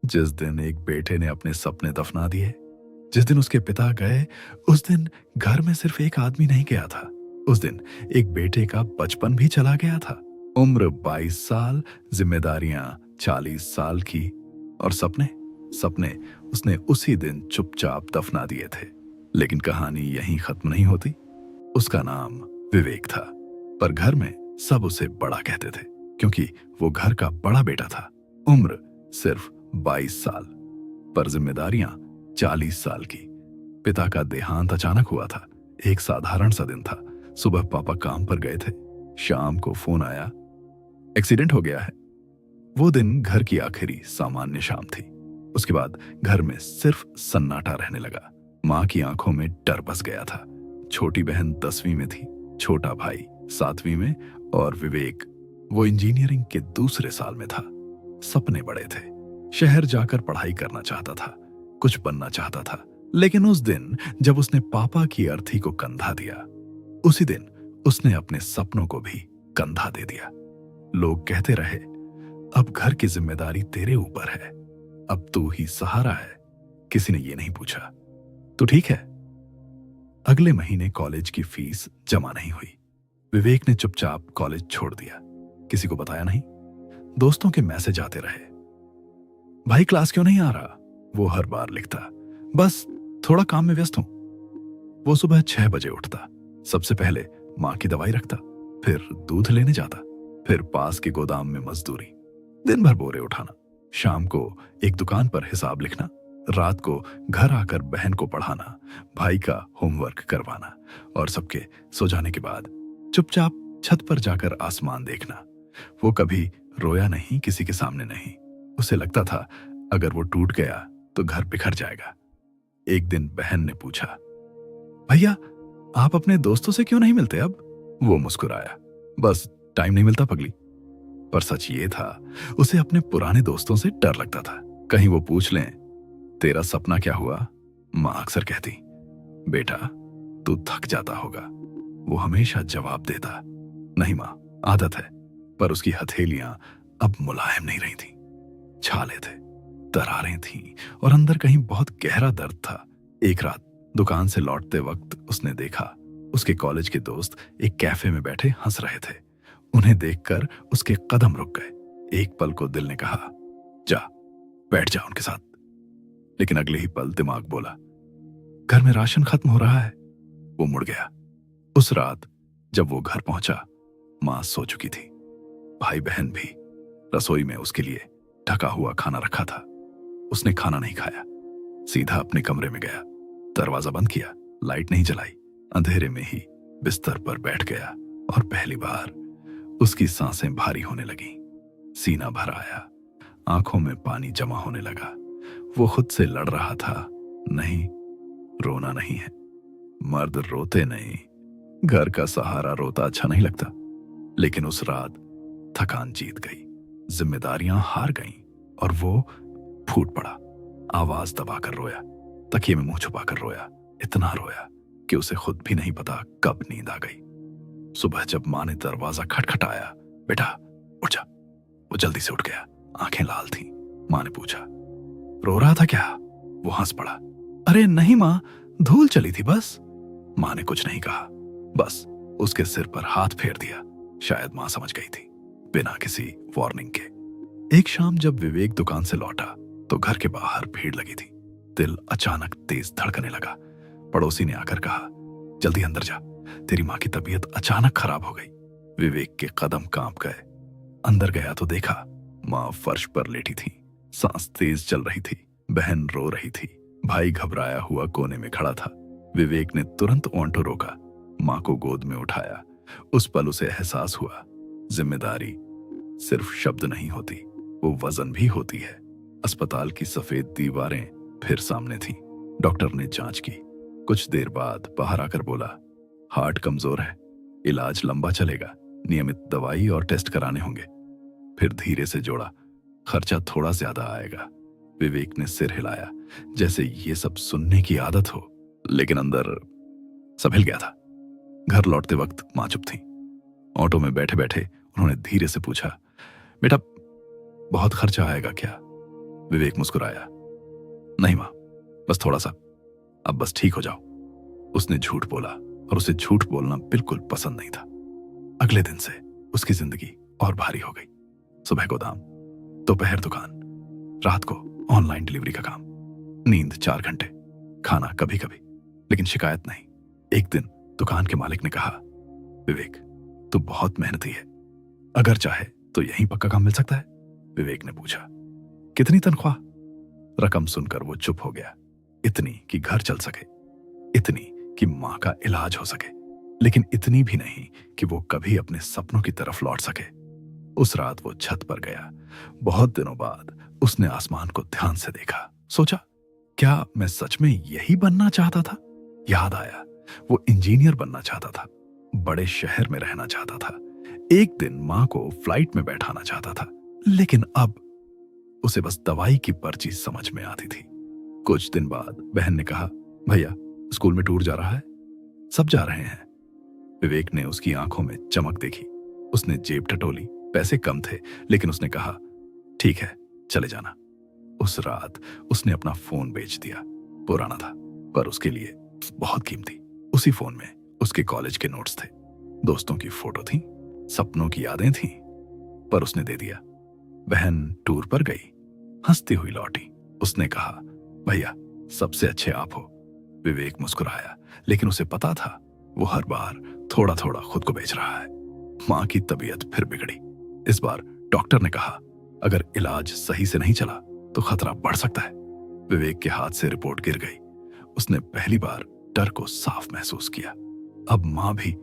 जिस दिन एक बेटे ने अपने सपने दफना दिए, जिस दिन उसके पिता गए, उस दिन घर में सिर्फ एक आदमी नहीं गया था। उस दिन एक बेटे का बचपन भी चला गया था। उम्र 22 साल, जिम्मेदारियां 40 साल की, और सपने सपने उसने उसी दिन चुपचाप दफना दिए थे। लेकिन कहानी यहीं खत्म नहीं होती। उसका नाम विवेक था, पर घर में सब उसे बड़ा कहते थे, क्योंकि वो घर का बड़ा बेटा था। उम्र सिर्फ 22 साल, पर जिम्मेदारियां 40 साल की। पिता का देहांत अचानक हुआ था। एक साधारण सा दिन था। सुबह पापा काम पर गए थे। शाम को फोन आया, एक्सीडेंट हो गया है। वो दिन घर की आखिरी सामान्य शाम थी। उसके बाद घर में सिर्फ सन्नाटा रहने लगा। मां की आंखों में डर बस गया था। छोटी बहन 10वीं में थी, छोटा भाई 7वीं में, और विवेक वो इंजीनियरिंग के दूसरे साल में था। सपने बड़े थे। शहर जाकर पढ़ाई करना चाहता था, कुछ बनना चाहता था। लेकिन उस दिन जब उसने पापा की अर्थी को कंधा दिया, उसी दिन उसने अपने सपनों को भी कंधा दे दिया। लोग कहते रहे, अब घर की जिम्मेदारी तेरे ऊपर है, अब तू ही सहारा है। किसी ने ये नहीं पूछा, तो ठीक है। अगले महीने कॉलेज की फीस जमा नहीं हुई। विवेक ने चुपचाप कॉलेज छोड़ दिया। किसी को बताया नहीं। दोस्तों के मैसेज आते रहे, भाई क्लास क्यों नहीं आ रहा? वो हर बार लिखता, बस थोड़ा काम में व्यस्त हूं। वो सुबह 6 बजे उठता, सबसे पहले मां की दवाई रखता, फिर दूध लेने जाता, फिर पास के गोदाम में मजदूरी, दिन भर बोरे उठाना, शाम को एक दुकान पर हिसाब लिखना, रात को घर आकर बहन को पढ़ाना, भाई का होमवर्क करवाना, और सबके सो जाने के बाद चुपचाप छत पर जाकर आसमान देखना। वो कभी रोया नहीं, किसी के सामने नहीं। उसे लगता था अगर वो टूट गया तो घर बिखर जाएगा। एक दिन बहन ने पूछा, भैया आप अपने दोस्तों से क्यों नहीं मिलते अब? वो मुस्कुराया, बस टाइम नहीं मिलता पगली। पर सच ये था, उसे अपने पुराने दोस्तों से डर लगता था। कहीं वो पूछ लें, तेरा सपना क्या हुआ? मां अक्सर कहती, बेटा तू थक जाता होगा। वो हमेशा जवाब देता, नहीं मां, आदत है। पर उसकी हथेलियां अब मुलायम नहीं रही थी। छाले थे, दरारें थीं, और अंदर कहीं बहुत गहरा दर्द था। एक रात दुकान से लौटते वक्त उसने देखा, उसके कॉलेज के दोस्त एक कैफे में बैठे हंस रहे थे। उन्हें देखकर उसके कदम रुक गए। एक पल को दिल ने कहा, जा बैठ जा उनके साथ। लेकिन अगले ही पल दिमाग बोला, घर में राशन खत्म हो रहा है। वो मुड़ गया। उस रात जब वो घर पहुंचा, मां सो चुकी थी। भाई बहन भी। रसोई में उसके लिए ढका हुआ खाना रखा था। उसने खाना नहीं खाया, सीधा अपने कमरे में गया, दरवाजा बंद किया, लाइट नहीं जलाई, अंधेरे में ही बिस्तर पर बैठ गया। और पहली बार उसकी सांसें भारी होने लगी, सीना भर आया, आंखों में पानी जमा होने लगा। वो खुद से लड़ रहा था, नहीं, रोना नहीं है। मर्द रोते नहीं, घर का सहारा रोता अच्छा नहीं लगता। लेकिन उस रात थकान जीत गई, जिम्मेदारियां हार गईं, और वो फूट पड़ा। आवाज दबाकर रोया, तकिए में मुंह छुपाकर रोया, इतना रोया कि उसे खुद भी नहीं पता कब नींद आ गई। सुबह जब मां ने दरवाजा खटखटाया, बेटा उठ जा। वो जल्दी से उठ गया, आंखें लाल थीं। मां ने पूछा, रो रहा था क्या? वो हंस पड़ा, अरे नहीं मां, धूल चली थी बस। मां ने कुछ नहीं कहा, बस उसके सिर पर हाथ फेर दिया। शायद मां समझ गई थी, बिना किसी वार्निंग के। एक शाम जब विवेक दुकान से लौटा तो घर के बाहर भीड़ लगी थी। दिल अचानक तेज धड़कने लगा। पड़ोसी ने आकर कहा, जल्दी अंदर जा, तेरी मां की तबीयत अचानक खराब हो गई। विवेक के कदम कांप गए। अंदर गया तो देखा, मां फर्श पर लेटी थी, सांस तेज चल रही थी, बहन रो रही थी, भाई घबराया हुआ कोने में खड़ा था। विवेक ने तुरंत ऑटो रोका, मां को गोद में उठाया। उस पल उसे एहसास हुआ, जिम्मेदारी सिर्फ शब्द नहीं होती, वो वजन भी होती है। अस्पताल की सफेद दीवारें फिर सामने थीं। डॉक्टर ने जांच की। कुछ देर बाद बाहर आकर बोला, हार्ट कमजोर है, इलाज लंबा चलेगा, नियमित दवाई और टेस्ट कराने होंगे। फिर धीरे से जोड़ा, खर्चा थोड़ा ज्यादा आएगा। विवेक ने सिर हिलाया, जैसे ये सब सुनने की आदत हो, लेकिन अंदर सब हिल गया था। घर लौटते वक्त मां चुप थी। ऑटो में बैठे बैठे उन्होंने धीरे से पूछा, बेटा बहुत खर्चा आएगा क्या? विवेक मुस्कुराया। नहीं मां, बस थोड़ा सा, अब बस ठीक हो जाओ। उसने झूठ बोला और उसे झूठ बोलना बिल्कुल पसंद नहीं था। अगले दिन से उसकी जिंदगी और भारी हो गई। सुबह गोदाम, दोपहर दुकान, रात को ऑनलाइन डिलीवरी का काम, नींद 4 घंटे, खाना कभी कभी, लेकिन शिकायत नहीं। एक दिन दुकान के मालिक ने कहा, विवेक तू बहुत मेहनती है, अगर चाहे तो यहीं पक्का काम मिल सकता है। विवेक ने पूछा, कितनी तनख्वाह? रकम सुनकर वो चुप हो गया। इतनी कि घर चल सके, इतनी कि मां का इलाज हो सके, लेकिन इतनी भी नहीं कि वो कभी अपने सपनों की तरफ लौट सके। उस रात वो छत पर गया। बहुत दिनों बाद उसने आसमान को ध्यान से देखा। सोचा, क्या मैं सच में यही बनना चाहता था? याद आया, वो इंजीनियर बनना चाहता था, बड़े शहर में रहना चाहता था, एक दिन मां को फ्लाइट में बैठाना चाहता था। लेकिन अब उसे बस दवाई की पर्ची समझ में आती थी। कुछ दिन बाद बहन ने कहा, भैया स्कूल में टूर जा रहा है, सब जा रहे हैं। विवेक ने उसकी आंखों में चमक देखी। उसने जेब टटोली, पैसे कम थे, लेकिन उसने कहा, ठीक है चले जाना। उस रात उसने अपना फोन बेच दिया। पुराना था पर उसके लिए बहुत कीमती। उसी फोन में उसके कॉलेज के नोट्स थे, दोस्तों की फोटो थी, सपनों की यादें थी, पर उसने दे दिया। बहन टूर पर गई, हंसती हुई लौटी। उसने कहा, भैया सबसे अच्छे आप हो। विवेक मुस्कुराया, लेकिन उसे पता था वो हर बार थोड़ा थोड़ा खुद को बेच रहा है। मां की तबीयत फिर बिगड़ी। इस बार डॉक्टर ने कहा, अगर इलाज सही से नहीं चला तो खतरा बढ़ सकता है। विवेक के हाथ से रिपोर्ट गिर गई। उसने पहली बार डर को साफ महसूस किया। अब मां भी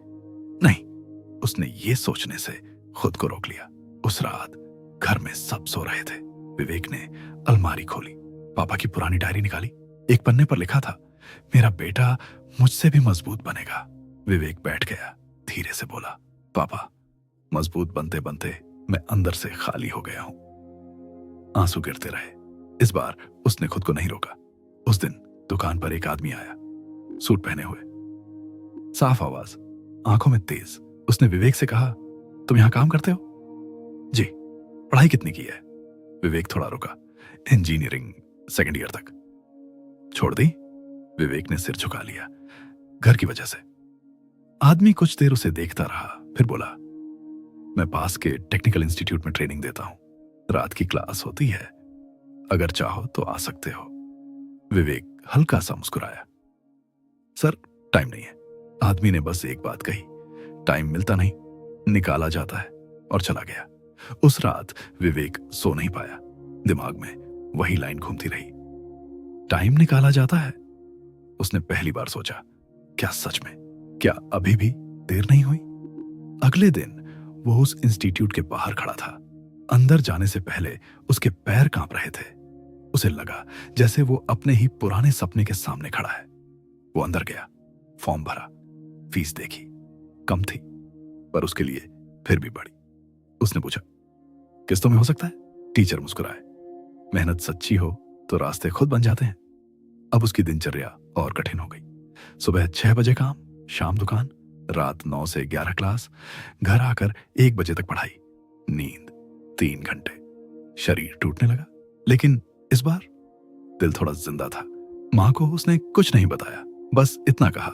नहीं। उसने ये सोचने से खुद को रोक लिया। उस रात घर में सब सो रहे थे। विवेक ने अलमारी खोली, पापा की पुरानी डायरी निकाली। एक पन्ने पर लिखा था, मेरा बेटा मुझसे भी मजबूत बनेगा। विवेक बैठ गया, धीरे से बोला, पापा मजबूत बनते बनते मैं अंदर से खाली हो गया हूं। आंसू गिरते रहे। इस बार उसने खुद को नहीं रोका। उस दिन दुकान पर एक आदमी आया, सूट पहने हुए, साफ आवाज, आंखों में तेज। उसने विवेक से कहा, तुम यहां काम करते हो? जी। पढ़ाई कितनी की है? विवेक थोड़ा रुका, इंजीनियरिंग 2nd ईयर तक। छोड़ दी? विवेक ने सिर झुका लिया, घर की वजह से। आदमी कुछ देर उसे देखता रहा, फिर बोला, मैं पास के टेक्निकल इंस्टीट्यूट में ट्रेनिंग देता हूं, रात की क्लास होती है, अगर चाहो तो आ सकते हो। विवेक हल्का सा मुस्कुराया, सर टाइम नहीं है। आदमी ने बस एक बात कही, टाइम मिलता नहीं, निकाला जाता है, और चला गया। उस रात विवेक सो नहीं पाया। दिमाग में वही लाइन घूमती रही, टाइम निकाला जाता है। उसने पहली बार सोचा, क्या सच में? क्या अभी भी देर नहीं हुई? अगले दिन वो उस इंस्टीट्यूट के बाहर खड़ा था। अंदर जाने से पहले उसके पैर कांप रहे थे। उसे लगा जैसे वो अपने ही पुराने सपने के सामने खड़ा है। वो अंदर गया, फॉर्म भरा, फीस देखी, कम थी पर उसके लिए फिर भी बड़ी। उसने पूछा, किस्तों में हो सकता है? टीचर मुस्कुराए, मेहनत सच्ची हो तो रास्ते खुद बन जाते हैं। अब उसकी दिनचर्या और कठिन हो गई। सुबह 6 बजे काम, शाम दुकान, रात 9 से 11 क्लास, घर आकर 1 बजे तक पढ़ाई, नींद 3 घंटे। शरीर टूटने लगा, लेकिन इस बार दिल थोड़ा जिंदा था। मां को उसने कुछ नहीं बताया, बस इतना कहा,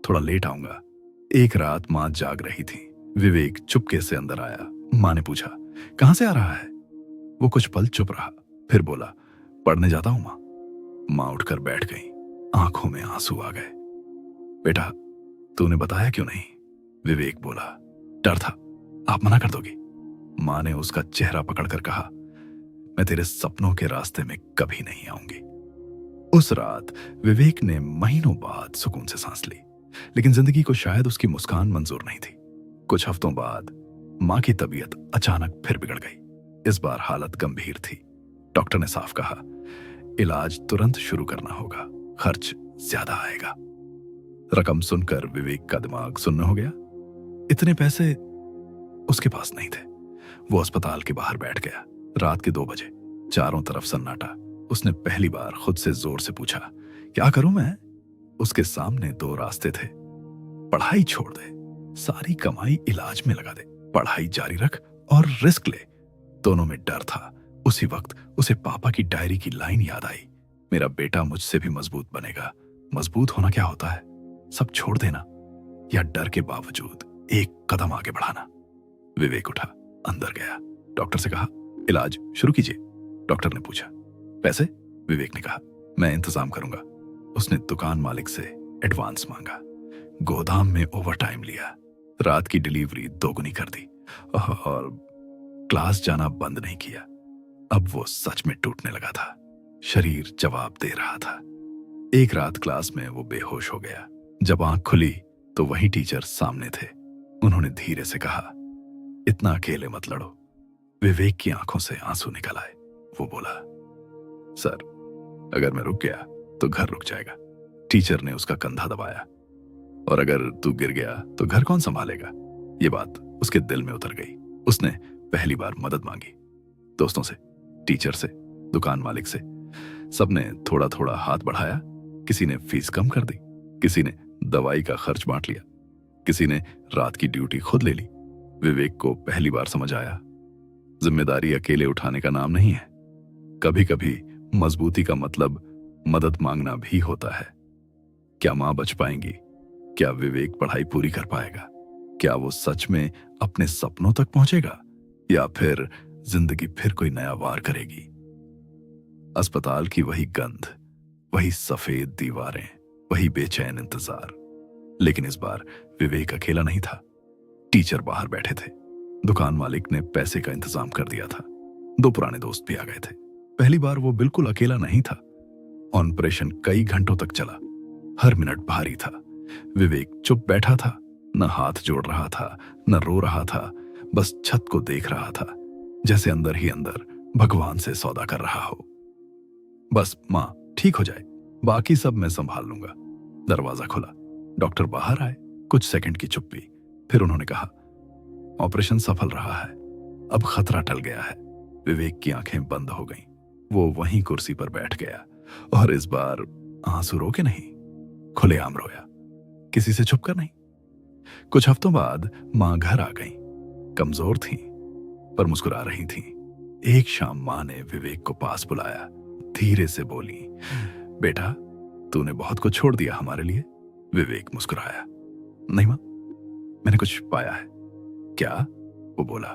थोड़ा लेट आऊंगा। एक रात मां जाग रही थी। विवेक चुपके से अंदर आया। मां ने पूछा, कहां से आ रहा है? वो कुछ पल चुप रहा, फिर बोला, पढ़ने जाता हूं मां। मां उठकर बैठ गई, आंखों में आंसू आ गए। बेटा तूने बताया क्यों नहीं? विवेक बोला, डर था आप मना कर दोगी। मां ने उसका चेहरा पकड़कर कहा, मैं तेरे सपनों के रास्ते में कभी नहीं आऊंगी। उस रात विवेक ने महीनों बाद सुकून से सांस ली, लेकिन जिंदगी को शायद उसकी मुस्कान मंजूर नहीं थी। कुछ हफ्तों बाद मां की तबीयत अचानक फिर बिगड़ गई। इस बार हालत गंभीर थी। डॉक्टर ने साफ कहा, इलाज तुरंत शुरू करना होगा, खर्च ज्यादा आएगा। रकम सुनकर विवेक का दिमाग सुन्न हो गया। इतने पैसे उसके पास नहीं थे। वो अस्पताल के बाहर बैठ गया। रात के 2 बजे, चारों तरफ सन्नाटा। उसने पहली बार खुद से जोर से पूछा, क्या करूं मैं? उसके सामने 2 रास्ते थे। पढ़ाई छोड़ दे, सारी कमाई इलाज में लगा दे, पढ़ाई जारी रख और रिस्क ले। दोनों में डर था। उसी वक्त उसे पापा की डायरी की लाइन याद आई, मेरा बेटा मुझसे भी मजबूत बनेगा। मजबूत होना क्या होता है? सब छोड़ देना या डर के बावजूद एक कदम आगे बढ़ाना। विवेक उठा, अंदर गया, डॉक्टर से कहा इलाज शुरू कीजिए। डॉक्टर ने पूछा पैसे? विवेक ने कहा मैं इंतजाम करूंगा। उसने दुकान मालिक से एडवांस मांगा, गोदाम में ओवरटाइम लिया, रात की डिलीवरी दोगुनी कर दी और क्लास जाना बंद नहीं किया। अब वो सच में टूटने लगा था, शरीर जवाब दे रहा था। एक रात क्लास में वो बेहोश हो गया। जब आंख खुली तो वही टीचर सामने थे। उन्होंने धीरे से कहा इतना अकेले मत लड़ो। विवेक की आंखों से आंसू निकल आए। वो बोला सर, अगर मैं रुक गया तो घर रुक जाएगा। टीचर ने उसका कंधा दबाया, और अगर तू गिर गया तो घर कौन संभालेगा? ये बात उसके दिल में उतर गई। उसने पहली बार मदद मांगी, दोस्तों से, टीचर से, दुकान मालिक से। सबने थोड़ा थोड़ा हाथ बढ़ाया। किसी ने फीस कम कर दी, किसी ने दवाई का खर्च बांट लिया, किसी ने रात की ड्यूटी खुद ले ली। विवेक को पहली बार समझ आया, जिम्मेदारी अकेले उठाने का नाम नहीं है। कभी कभी मजबूती का मतलब मदद मांगना भी होता है। क्या मां बच पाएंगी? क्या विवेक पढ़ाई पूरी कर पाएगा? क्या वो सच में अपने सपनों तक पहुंचेगा, या फिर जिंदगी फिर कोई नया वार करेगी? अस्पताल की वही गंध, वही सफेद दीवारें, वही बेचैन इंतजार। लेकिन इस बार विवेक अकेला नहीं था। टीचर बाहर बैठे थे, दुकान मालिक ने पैसे का इंतजाम कर दिया था, दो पुराने दोस्त भी आ गए थे। पहली बार वो बिल्कुल अकेला नहीं था। ऑपरेशन कई घंटों तक चला, हर मिनट भारी था। विवेक चुप बैठा था, न हाथ जोड़ रहा था, न रो रहा था, बस छत को देख रहा था, जैसे अंदर ही अंदर भगवान से सौदा कर रहा हो। बस मां ठीक हो जाए, बाकी सब मैं संभाल लूंगा। दरवाजा खुला, डॉक्टर बाहर आए। कुछ सेकंड की चुप्पी, फिर उन्होंने कहा ऑपरेशन सफल रहा है, अब खतरा टल गया है। विवेक की आंखें बंद हो गईं। वो वहीं कुर्सी पर बैठ गया, और इस बार आंसू रो के नहीं, खुलेआम रोया, किसी से छुपकर नहीं। कुछ हफ्तों बाद मां घर आ गई। कमजोर थी पर मुस्कुरा रही थी। एक शाम मां ने विवेक को पास बुलाया, धीरे से बोली बेटा, तूने बहुत कुछ छोड़ दिया हमारे लिए। विवेक मुस्कुराया, नहीं मां, मैंने कुछ पाया है। क्या? वो बोला,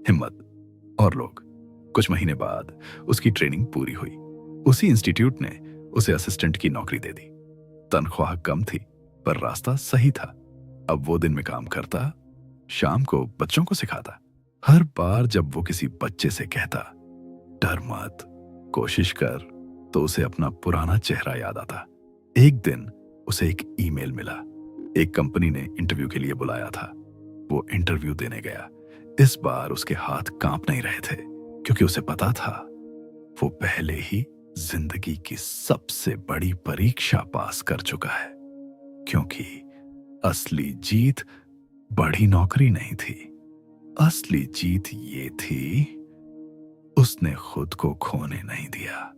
हिम्मत और लोग। कुछ महीने बाद उसकी ट्रेनिंग पूरी हुई। उसी इंस्टीट्यूट ने उसे असिस्टेंट की नौकरी दे दी। तनख्वाह कम थी पर रास्ता सही था। अब वो दिन में काम करता, शाम को बच्चों को सिखाता। हर बार जब वो किसी बच्चे से कहता डर मत, कोशिश कर, तो उसे अपना पुराना चेहरा याद आता। एक दिन उसे एक ईमेल मिला। एक कंपनी ने इंटरव्यू के लिए बुलाया था। वो इंटरव्यू देने गया। इस बार उसके हाथ कांप नहीं रहे थे, क्योंकि उसे पता था वो पहले ही जिंदगी की सबसे बड़ी परीक्षा पास कर चुका है। क्योंकि असली जीत बड़ी नौकरी नहीं थी, असली जीत ये थी उसने खुद को खोने नहीं दिया।